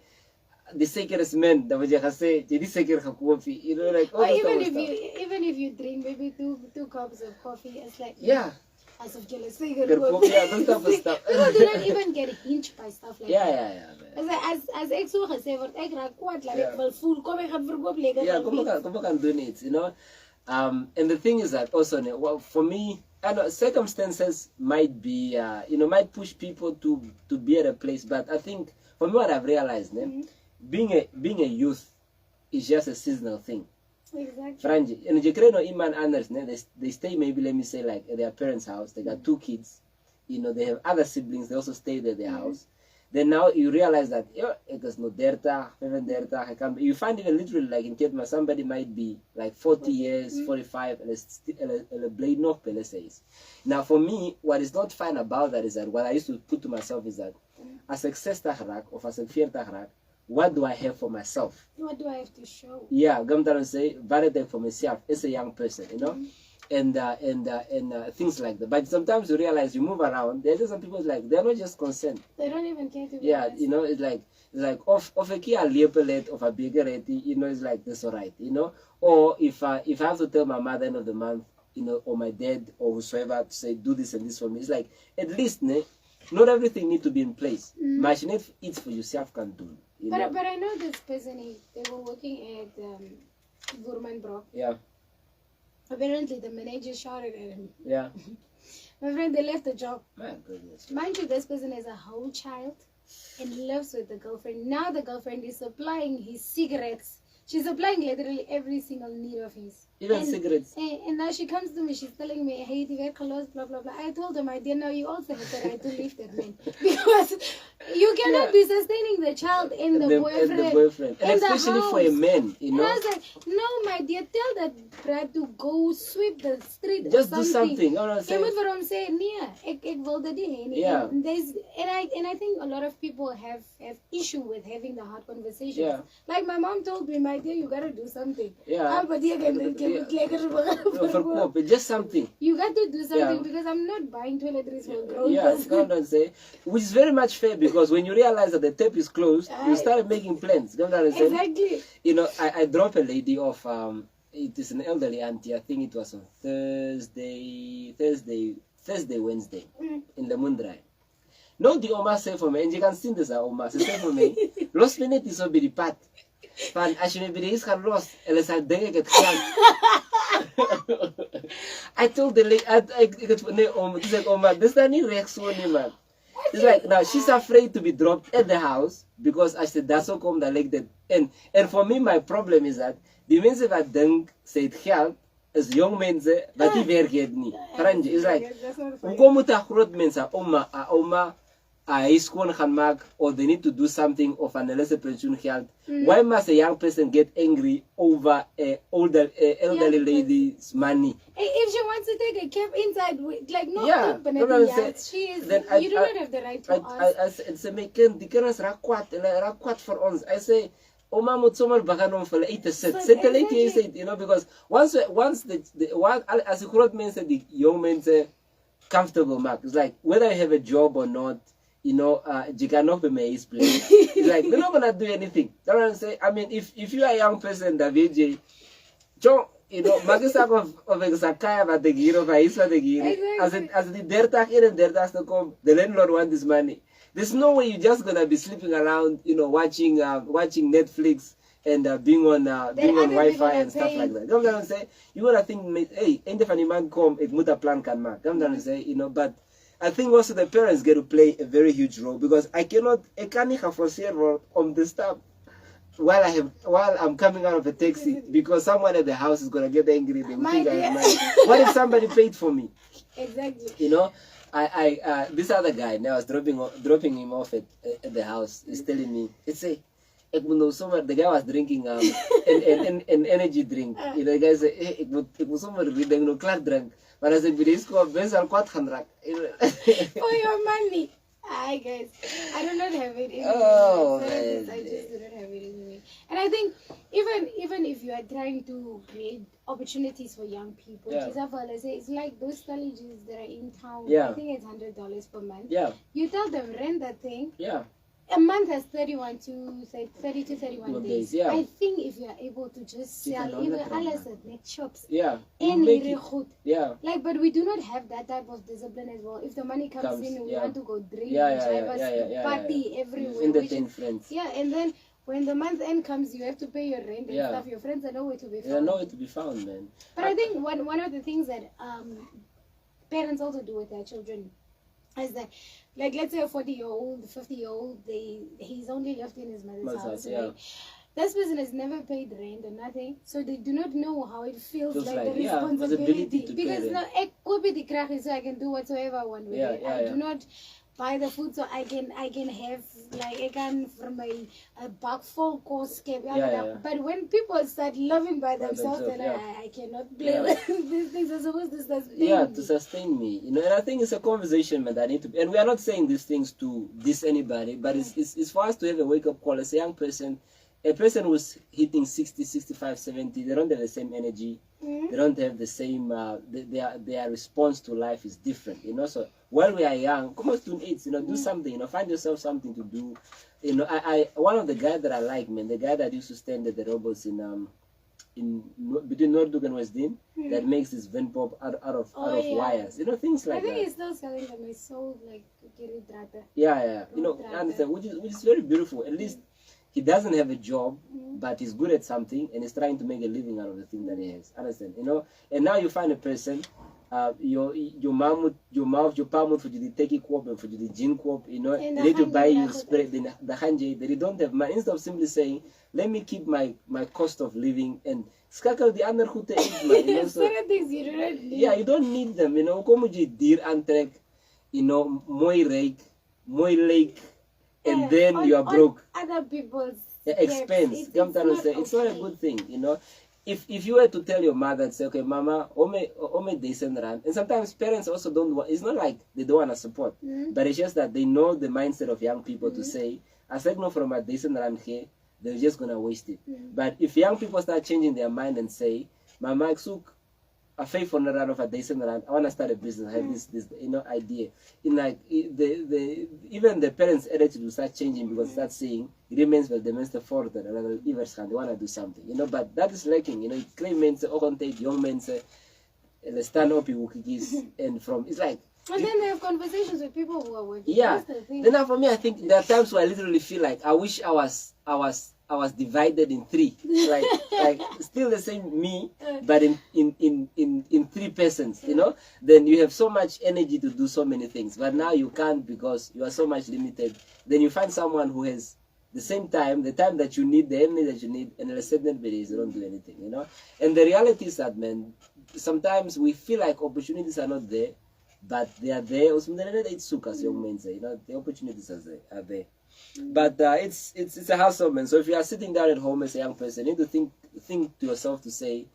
the sacred man that you can say the sacred coffee. You know, like or even if you drink maybe two cups of coffee, it's like as of jealous sacred coffee. Those type of stuff. People do not even get hinged by stuff like that. Yeah. As exo gesê ek raak kwaad like ek wil voel kom ek gaan verkoop lekker. Yeah, kom kan doen it, you know. And the thing is that also, well, for me, I know circumstances might be, you know, might push people to be at a place. But I think for me, what I've realized, being a youth is just a seasonal thing. Exactly. Franji, and you create no iman others, they stay maybe, let me say, like at their parents' house. They got 2 kids, you know, they have other siblings. They also stay at their house. Then now you realize that it is no derta, even derta. You find even literally like in Ketma, somebody might be like 40 years, 45, and a blade no pele says. Now for me, what is not fine about that is that what I used to put to myself is that a success tahrak or a fear tahrak, what do I have for myself? What do I have to show? Yeah, I'm trying to say validate for myself as a young person, you know. And things like that. But sometimes you realize you move around. There's just some people like they're not just concerned. They don't even care to be Yeah, honest. you know, it's like of a key lepelet of a bigger you know, it's like that's all right, you know. Or if I have to tell my mother end of the month, you know, or my dad or whosoever to say do this and this for me, it's like at least not everything need to be in place. Machine it's for yourself can do. You know? But I know this person. They were working at Brock. Yeah. Apparently, the manager shouted at him. Yeah. My friend, they left the job. My goodness. Mind you, this person is a whole child and lives with the girlfriend. Now the girlfriend is supplying his cigarettes. She's supplying literally every single need of his. Even cigarettes. And now she comes to me, she's telling me, hey, you get close, blah, blah, blah. I told her, my dear, now you also have the right to leave that man. Because you cannot be sustaining the child and the boyfriend. And especially for a man, you know. And I was like, no, my dear, tell that brat to go sweep the street. Just do something. Yeah. And I think a lot of people have issue with having the hard conversations. Yeah. Like my mom told me, my dear, you gotta do something. Yeah. Just something. You got to do something because I'm not buying toiletries for grown person. Say, which is very much fair because when you realize that the tap is closed, you start making plans. Exactly. You know, I dropped a lady off. It is an elderly auntie. I think it was on Thursday, Wednesday in the Mundrai. No, the Oma say for me, and you can see this Oma say for me. Lost minute is over the part. Van als je me bij deze gaat los, en dan zal denk ik het gaan. I told the lady, said, Oma, this is niet recht zo niet, man. It's like, now she's afraid to be dropped at the house, because I said, that's so come that like that. And for me, my problem is that, die mensen wat denken, ze het geld, is jong mensen, wat die werken niet. Franje, it's like, hoe komen dat groot mensen, oma, is gewoon gaan maken, or they need to do something of an lesser pension geld. Why must a young person get angry over a elderly lady's money? If she wants to take a cab inside, like no, you do not have the right to ask. I say, die kennis raak kwaad voor ons. I say, Oma moet zomaar begaan om voor eten zet. You know, because once as a groot mensen, die young mensen comfortable maken. It's like, whether you have a job or not, you know, you cannot be made place. It's like, they're not going to do anything. That's what I'm saying. I mean, if you are a young person, that VJ, you know, magisak of Zakaya, but the gear of Aisa, the gear, as the dertak in and dertas to come, the landlord wants this money. There's no way you're just going to be sleeping around, you know, watching Netflix and being on Wi-Fi and stuff like that. Come down and say, you want to think, hey, ain't if any man come, it muta plan can mark. Come down and say, you know, but I think also the parents get to play a very huge role because I can't foresee on the stuff while I'm coming out of a taxi because someone at the house is gonna get angry. They will think I'm mad. What if somebody paid for me? Exactly. You know, I this other guy now I was dropping him off at the house. He's telling me, the guy was drinking an energy drink. You know, the guy said, hey, ik moet zomaar no klaar drank. Maar als ik bij deze kwam, best al kwaad gaan raken. For your money. I guess I do not have it in me. I just do not have it in me. And I think even if you are trying to create opportunities for young people, it's like those colleges that are in town. I think it's $100 per month. You tell them rent that thing. A month has 30 to 31 days. I think if you are able to just sell even alles at net shops. Like, but we do not have that type of discipline as well. If the money comes in, we want to go drink, party everywhere. Entertain friends. And then when the month end comes, you have to pay your rent and stuff. Your friends are nowhere to be found. Nowhere to be found, man. But I think one of the things that parents also do with their children is that, like, let's say a 40-year-old, 50-year-old, he's only left in his mother's house. Right? This person has never paid rent or nothing, so they do not know how it feels like the responsibility. Because now, so I can do whatsoever I want with it. I do not buy the food so I can have like I can from a bag full course. But when people start loving by themselves, then I cannot play with these things. Are supposed to sustain me. To sustain me. You know, and I think it's a conversation that I need to. And we are not saying these things to diss anybody, but it's for us to have a wake up call as a young person. A person who's hitting 60, 65, 70, they don't have the same energy. They don't have the same, their response to life is different, you know. So while we are young, come on, student, you know, do something, you know, find yourself something to do. You know, one of the guys that I like, man, the guy that used to stand at the robots in between Norduk and Westdene, that makes this vent pop out of wires, you know, things like that. I think he's still selling them. It's so like you know, understand, which is very beautiful. At least he doesn't have a job, but he's good at something, and he's trying to make a living out of the thing that he has. Understand? You know. And now you find a person, your palm for the take co-op and for the gin co-op, you know, they need to buy you spray the hanje that you don't have money. Instead of simply saying, let me keep my cost of living and skakel the other who certain things you don't need. Yeah, you don't need them. You know, come with deer antrek, you know, moi rake, moi lake. And then you are broke. Other people's expense. It's not a good thing, you know. If you were to tell your mother and say, okay, mama, ome decent run, and sometimes parents also don't want. It's not like they don't want to support, but it's just that they know the mindset of young people to say, as I know from a decent run here, they're just gonna waste it. But if young people start changing their mind and say, mama, a faithful run of a decent run, I want to start a business. I have this you know idea. In like even the parents' attitude will start changing because they start saying it remains well the minister for the they want to do something, you know. But that is lacking, you know. Claim men say, contact young men say, the stand up and from it's like. And then they have conversations with people who are working. Yeah. Then for me, I think there are times where I literally feel like I wish I was divided in three, like still the same me, but in three persons, you know. Then you have so much energy to do so many things, but now you can't because you are so much limited. Then you find someone who has the same time, the time that you need, the energy that you need, and at a certain days you don't do anything, you know. And the reality is that, man, sometimes we feel like opportunities are not there, but they are there. It's sukas, young men say, you know, the opportunities are there. But it's a hustle, man. So if you are sitting down at home as a young person, you need to think to yourself to say,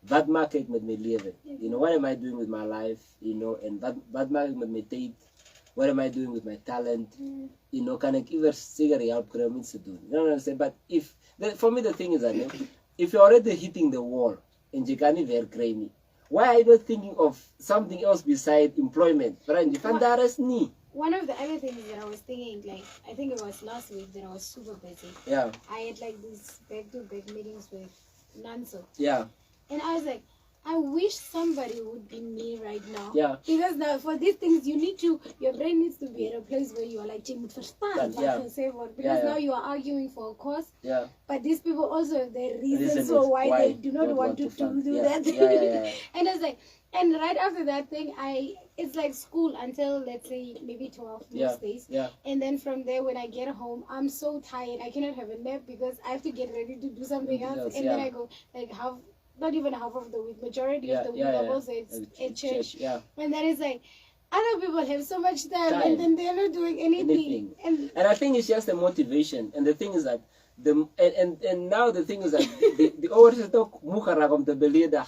what market made me live it? You know, what am I doing with my life? You know, and what market made me take? What am I doing with my talent? You know, can I give a cigarette out? You know what I'm saying? But for me the thing is that if you're already hitting the wall and you can't even crazy, why are you not thinking of something else besides employment? One of the other things that I was thinking, like, I think it was last week that I was super busy. Yeah. I had like these back-to-back meetings with Nanso. Yeah. And I was like, I wish somebody would be me right now. Yeah. Because now for these things, your brain needs to be at a place where you are like, because now you are arguing for a cause. Yeah. But these people also have their reasons for why they do not want to do that. Yeah. And I was like, and right after that thing, it's like school until, let's say, maybe 12 most days. Yeah. And then from there, when I get home, I'm so tired. I cannot have a nap because I have to get ready to do something else. And then I go, like, not even half of the week, majority of the week, I'm also at church. Yeah. And then it's like, other people have so much time. And then they're not doing anything. And I think it's just a motivation. And the thing is that, and now the thing is that the overstock mukaragom the belida.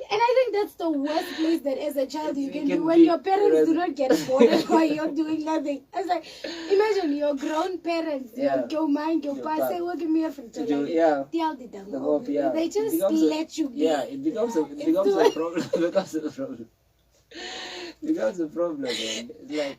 And I think that's the worst place that as a child you can do when your parents do not get bored while you're doing nothing. It's like, imagine your grown parents, your mind, your past, say, what give me a friend. They just let you be. Yeah, it becomes a problem. Becomes a problem, man. It's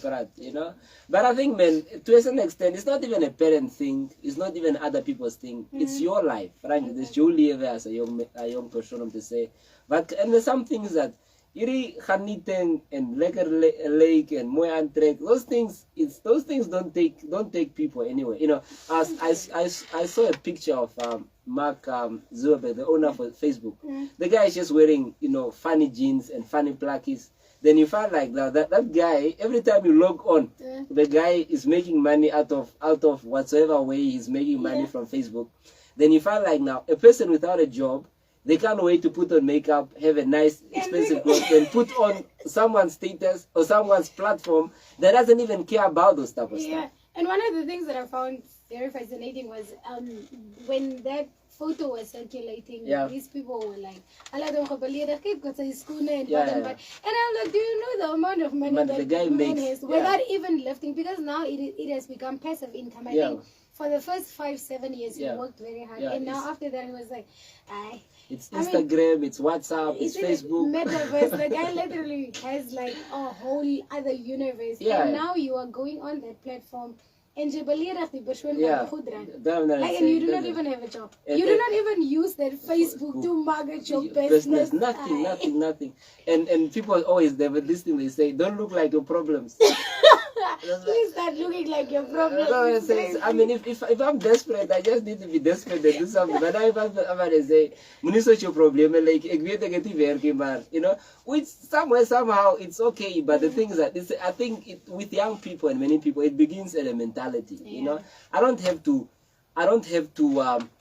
like, you know. But I think, man, to a certain extent, it's not even a parent thing. It's not even other people's thing. It's your life, right? It's your life as a young person to say. But and there's some things that Iri Haniten and Lekker Lake and Moyan Trek, those things don't take people anywhere. You know, as I saw a picture of Mark Zuckerberg, the owner of Facebook. The guy is just wearing, you know, funny jeans and funny plackies. Then you find like that guy, every time you log on, the guy is making money out of whatsoever way he's making money from Facebook. Then you find like now a person without a job They can't wait to put on makeup, have a nice, expensive clothes, and put on someone's status or someone's platform that doesn't even care about those type of stuff. And one of the things that I found very fascinating was when that photo was circulating, these people were like, and I'm like, do you know the amount of money that the guy makes without even lifting? Because now it has become passive income. I think for the first 5-7 years he worked very hard, and now after that he was like, it's Instagram, it's WhatsApp, it's Facebook. Metaverse. The guy literally has like a whole other universe. And now you are going on that platform and you like, and you do not even have a job. You do not even use that Facebook to market your business. Nothing. And people always, they have this thing they say, don't look like your problems. Please start looking like your problems. I mean, if I'm desperate, I just need to be desperate and do something. But if I'm say, "Muniso your problem," like you know, which somehow it's okay. But the thing is that I think with young people and many people, it begins at a mentality. You know, I don't have to.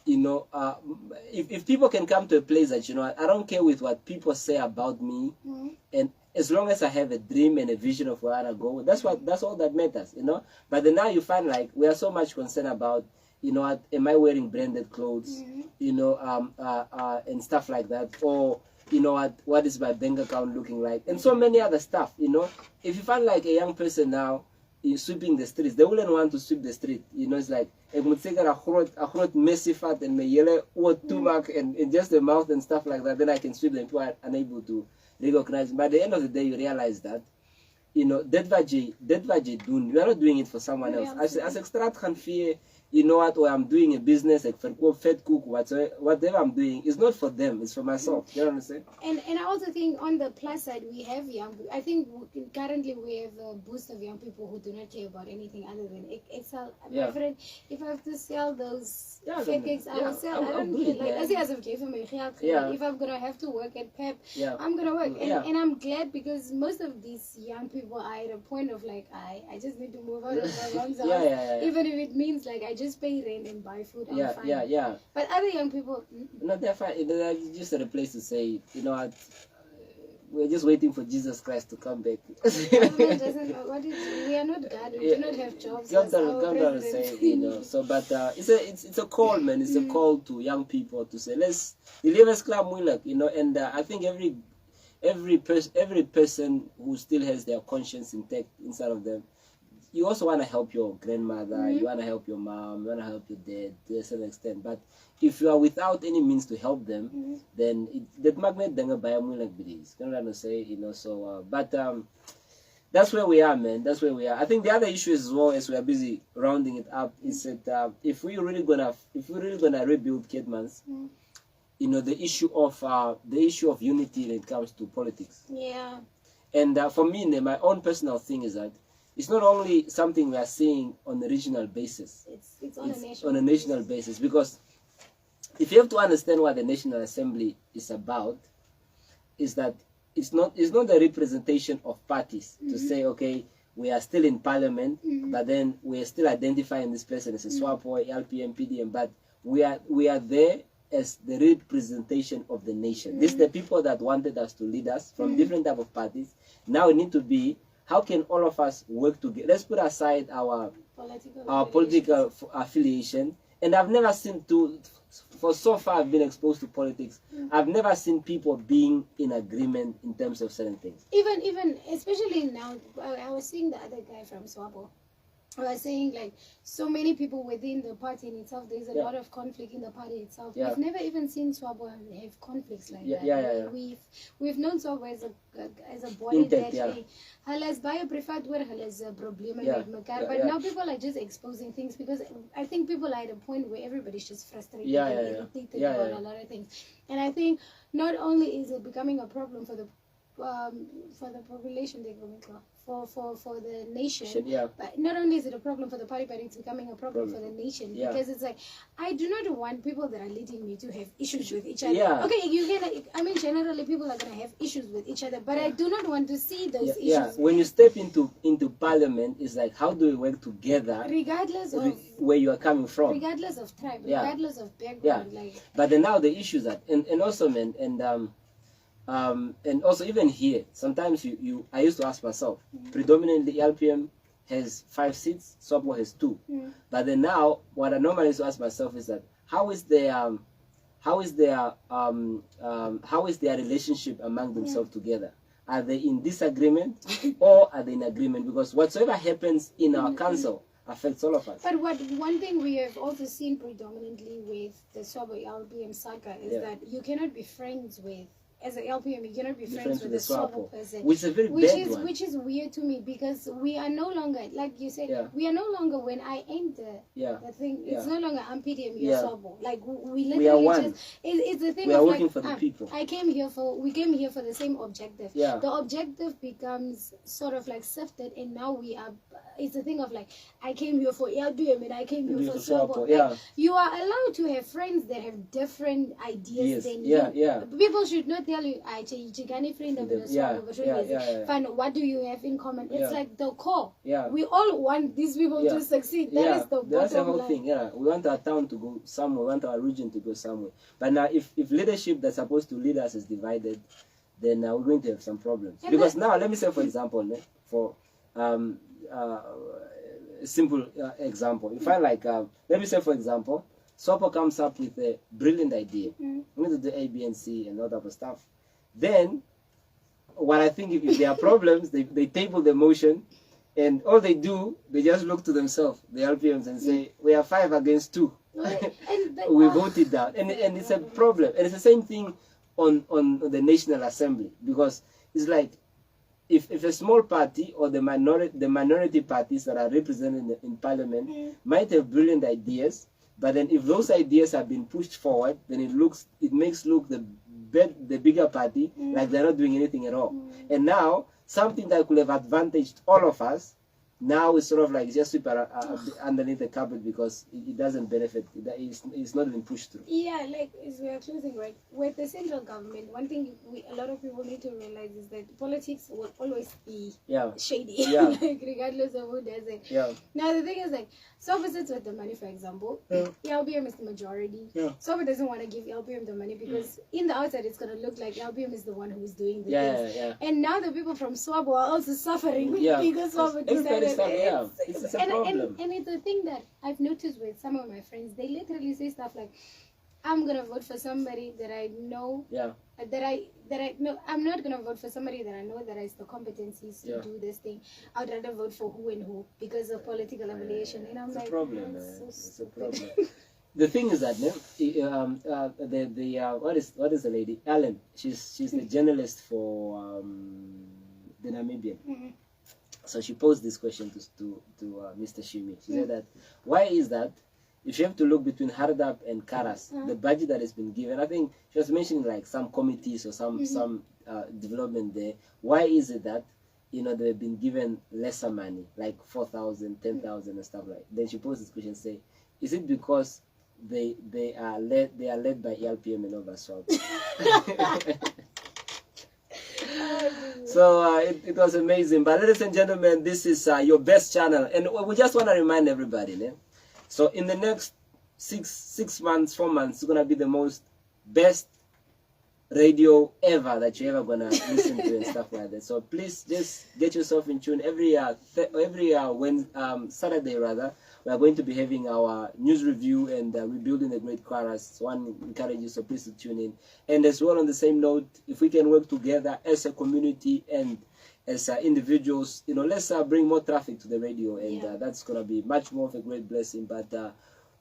You know, if people can come to a place that, you know, I don't care with what people say about me, and as long as I have a dream and a vision of where I go, that's all that matters, you know. But then now you find like we are so much concerned about, you know, am I wearing branded clothes, you know, and stuff like that, or you know what is my bank account looking like, and so many other stuff, you know. If you find like a young person now is sweeping the streets, they wouldn't want to sweep the street, you know. It's like a messy fat and my yellow or tumak and just the mouth and stuff like that, then I can sweep them. People are unable to recognize. By the end of the day, you realize that, you know, that vaji doing, you are not doing it for someone else. As extra fear, you know what, or I'm doing a business like for fed cook, whatever I'm doing, it's not for them, it's for myself. You know what I'm saying? And I also think on the plus side, we have I think currently we have a boost of young people who do not care about anything other than excel. My friend, if I have to sell those fake cakes, I will sell. I don't care. Like, as of if I'm gonna have to work at PEP, I'm gonna work. And I'm glad because most of these young people are at a point of like, I just need to move out of my mom's house. Even if it means like I just pay rent and buy food, I'm fine. But other young people, no, they're fine. They're just at a place to say, you know what, we're just waiting for Jesus Christ to come back. We are not God. We do not have jobs. Come down and say, you know. So, but it's a call, man. It's a call to young people to say, let's you know. And I think every person who still has their conscience intact inside of them, you also want to help your grandmother, you want to help your mom, you want to help your dad to a certain extent. But if you are without any means to help them, then that magnet doesn't buy like biddies. You know what I'm saying? You know, so but that's where we are, man. That's where we are. I think the other issue as well, as we are busy rounding it up, is that if we're really gonna rebuild Kidmans, you know, the issue of unity when it comes to politics. Yeah. And for me, my own personal thing is that it's not only something we are seeing on a regional basis. It's on a national basis. Because if you have to understand what the National Assembly is about, is that it's not a representation of parties to say, okay, we are still in parliament, but then we are still identifying this person as a SWAPO, LPM, PDM, but we are there as the representation of the nation. These are the people that wanted us to lead us from different type of parties. Now it need to be, how can all of us work together? Let's put aside our political affiliation. And I've never seen for so far I've been exposed to politics, I've never seen people being in agreement in terms of certain things. Even especially now, I was seeing the other guy from SWAPO. I was saying like so many people within the party in itself, there's a lot of conflict in the party itself. We've never even seen SWAPO have conflicts like that. We've known SWAPO as a body that has preferred where has a problem but now people are just exposing things because I think people are at a point where everybody's just frustrated and irritated about a lot of things. And I think not only is it becoming a problem for the population, for the nation. Yeah. But not only is it a problem for the party, but it's becoming a problem for the nation. Yeah. Because it's like, I do not want people that are leading me to have issues with each other. Yeah. Okay, you can, I mean, generally people are going to have issues with each other, but I do not want to see those issues. Yeah, when you step into parliament, it's like, how do we work together, regardless of where you are coming from, regardless of tribe, regardless of background. Yeah. Like, but then now the issues that, and also, man, and also even here, sometimes I used to ask myself, predominantly LPM has 5 seats, SWAPO has 2. But then now, what I normally used to ask myself is that, how is their relationship among themselves together? Are they in disagreement or are they in agreement? Because whatsoever happens in our council affects all of us. But one thing we have also seen predominantly with the SWAPO LPM saga is that you cannot be friends with, as an LPM, you cannot be friends with a SWAPO person. Which is a very bad one. Which is weird to me, because we are no longer, like you said, we are no longer, when I enter the thing, it's no longer I'm PDM, you're SWAPO. Like, we literally are one. It's the thing we are of working like, for the people. we came here for the same objective. Yeah. The objective becomes sort of like sifted, and now it's a thing of like, I came here for LPM and I came here for SWAPO. Like, you are allowed to have friends that have different ideas than you. People should not tell you, fine, what do you have in common? It's like the core. We all want these people to succeed. That is the bottom That's the whole line. thing. We want our town to go somewhere, we want our region to go somewhere. But now, if leadership that's supposed to lead us is divided, then we're going to have some problems. And because now, let me say, for example, for a simple example, if I like, let me say, for example, SWAPO comes up with a brilliant idea. We need to do A, B, and C and all that stuff. Then, what I think, if there are problems, they table the motion, and all they do, they just look to themselves, the LPMs, and say, we are 5 against 2. We voted down. And it's a problem. And it's the same thing on the National Assembly, because it's like, if a small party or the minority parties that are represented in Parliament might have brilliant ideas, but then if those ideas have been pushed forward, then it makes look the bigger party like they're not doing anything at all. And now, something that could have advantaged all of us, now it's sort of like just sweep underneath the carpet, because it doesn't benefit. It's not even pushed through. Yeah, like, as we are closing, right? With the central government, one thing a lot of people need to realize is that politics will always be shady, like, regardless of who does it. Now, the thing is, like, SWAPO sits with the money, for example. LPM is the majority. SWAPO doesn't want to give LPM the money, because in the outside, it's going to look like LPM is the one who's doing the things. And now the people from SWAPO are also suffering because SWAPO decided. It's a problem. And it's a thing that I've noticed with some of my friends. They literally say stuff like, I'm gonna vote for somebody that I know. I'm not gonna vote for somebody that I know that has the competencies to do this thing. I'd rather vote for who and who because of political affiliation. And I'm it's like, a problem, it's a problem. The thing is that what is the lady? Ellen. She's the journalist for the Namibian. So she posed this question to Mr. Shimi. She said that, why is that if you have to look between Hardap and Kharas, the budget that has been given, I think she was mentioning like some committees or some development there, why is it that they've been given lesser money, like 4,000, 10,000 and stuff like that? Then she posed this question, say, is it because they are led by LPM and all that sort? So it was amazing. But ladies and gentlemen, this is your best channel, and we just want to remind everybody, so in the next 4 months, it's gonna be the most best radio ever that you're ever gonna listen to and stuff like that. So please just get yourself in tune. Every Saturday rather, we are going to be having our news review and rebuilding the great Kharas. So I encourage you, so please tune in. And as well, on the same note, if we can work together as a community and as individuals, let's bring more traffic to the radio, and that's gonna be much more of a great blessing. But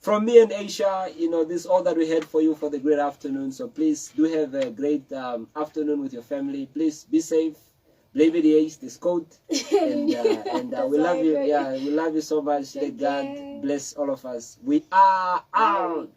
from me and Aisha, this is all that we had for you for the great afternoon. So please do have a great afternoon with your family. Please be safe. Blame the ace, this code, and we love you. We love you so much. Let God bless all of us. We are out.